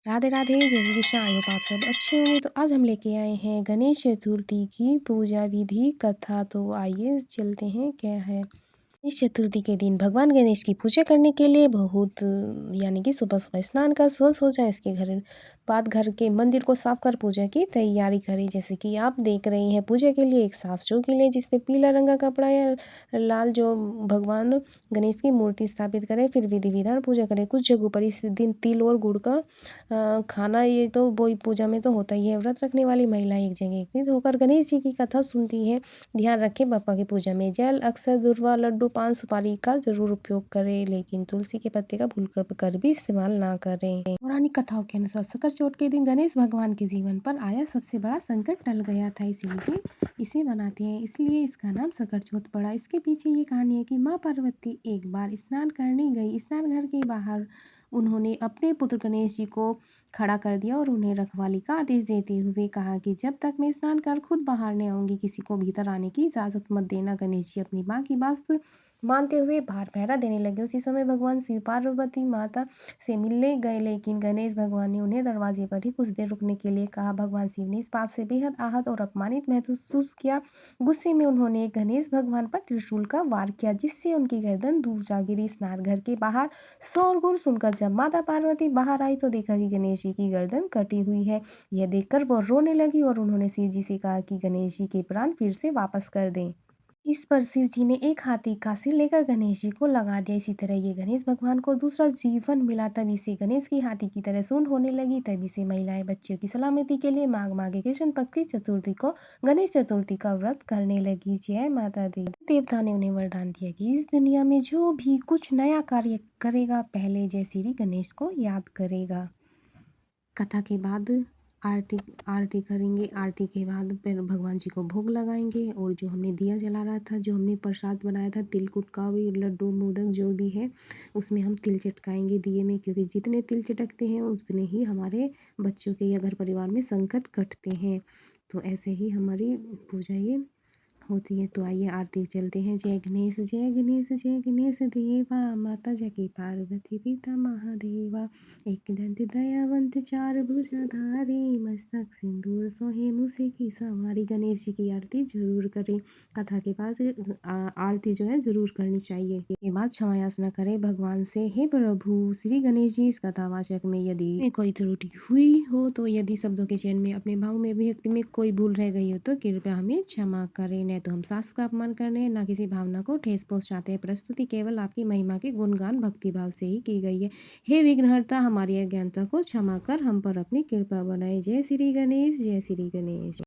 राधे राधे, जय Shri Krishna. I hope आप सब अच्छे होंगे। तो आज हम लेके आए हैं गणेश चतुर्थी की पूजा विधि कथा। तो आइए चलते हैं क्या है। गणेश चतुर्थी के दिन भगवान गणेश की पूजा करने के लिए बहुत यानी कि सुबह सुबह स्नान कर हो जाए, उसके घर के मंदिर को साफ कर पूजा की तैयारी करें। जैसे कि आप देख रहे हैं, पूजा के लिए एक साफ चौकी ले जिसपे पीला रंग का कपड़ा या लाल जो भगवान गणेश की मूर्ति स्थापित करें। फिर विधि विधान पूजा करें। कुछ जगहों पर इस दिन तिल और गुड़ का खाना, ये तो वही पूजा में तो होता ही है। व्रत रखने वाली महिला एक जगह एकत्रित होकर गणेश जी की कथा सुनती है। ध्यान रखें, बापा की पूजा में जल, अक्सर, दुर्वा, लड्डू, पान सुपारी का जरूर उपयोग करें, लेकिन तुलसी के पत्ते का भूल कर भी इस्तेमाल ना करें। पौराणिक कथाओं के अनुसार सकट चोट के दिन गणेश भगवान के जीवन पर आया सबसे बड़ा संकट टल गया था, इसीलिए इसे मनाते हैं। इसलिए इसका नाम सकट चोट पड़ा। इसके पीछे ये कहानी है कि माँ पार्वती एक बार स्नान करने गई। स्नान घर के बाहर उन्होंने अपने पुत्र गणेश जी को खड़ा कर दिया और उन्हें रखवाली का आदेश देते हुए कहा कि जब तक मैं स्नान कर खुद बाहर नहीं आऊंगी, किसी को भीतर आने की इजाजत मत देना। गणेश जी अपनी माँ की बात मानते हुए बाहर पहरा देने लगे। उसी समय भगवान शिव पार्वती माता से मिलने गए, लेकिन गणेश भगवान ने उन्हें दरवाजे पर ही कुछ देर रुकने के लिए कहा। भगवान शिव ने इस बात से बेहद आहत और अपमानित महसूस किया। गुस्से में उन्होंने गणेश भगवान पर त्रिशूल का वार किया, जिससे उनकी गर्दन दूर जा गिरी। स्नान घर के बाहर शोरगुल सुनकर जब माता पार्वती बाहर आई तो देखा कि गणेश जी की गर्दन कटी हुई है। यह देखकर वो रोने लगी और उन्होंने शिव जी से कहा कि गणेश जी के प्राण फिर से वापस कर दें। इस पर शिव जी ने एक हाथी का सिर लेकर गणेश जी को लगा दिया। इसी तरह ये गणेश भगवान को दूसरा जीवन मिला। तभी से गणेश की हाथी की तरह सूंड होने लगी। तभी से महिलाएं बच्चों की सलामती के लिए माघ माघ कृष्ण पक्ष की चतुर्थी को गणेश चतुर्थी का व्रत करने लगी। जय माता दी। देवता ने उन्हें वरदान दिया कि इस दुनिया में जो भी कुछ नया कार्य करेगा, पहले जय श्री गणेश को याद करेगा। कथा के बाद आरती आरती करेंगे। आरती के बाद फिर भगवान जी को भोग लगाएंगे। और जो हमने दिया जला रहा था, जो हमने प्रसाद बनाया था तिलकुट का भी, लड्डू मोदक जो भी है, उसमें हम तिल चटकाएंगे दिए में, क्योंकि जितने तिल चटकते हैं उतने ही हमारे बच्चों के या घर परिवार में संकट कटते हैं। तो ऐसे ही हमारी पूजा ये होती है। तो आइए आरती चलते हैं। जय गणेश जय गणेश जय गणेश देवा, माता जकी पार्वती पिता महादेवा। एक दंत दयावंत चार भुजाधारी, मस्तक सिंदूर सोहे मुसे की सवारी। गणेश जी की आरती जरूर करें। कथा के पास आरती जो है जरूर करनी चाहिए। के बाद क्षमा याचना करें भगवान से, हे प्रभु श्री गणेश जी, इस कथावाचक में यदि कोई त्रुटि हुई हो, तो यदि शब्दों के चयन में, अपने भाव में, अभिव्यक्ति में कोई भूल रह गई हो, तो कृपया हमें क्षमा करें। नहीं तो हम शास्त्र का अपमान करने, ना किसी भावना को ठेस पहुंचाते हैं। प्रस्तुति केवल आपकी महिमा के गुणगान भक्ति भाव से ही की गई है। हे विघ्नहर्ता, हमारी अज्ञानता को क्षमा कर हम पर अपनी कृपा बनाए। जय श्री गणेश जय श्री गणेश।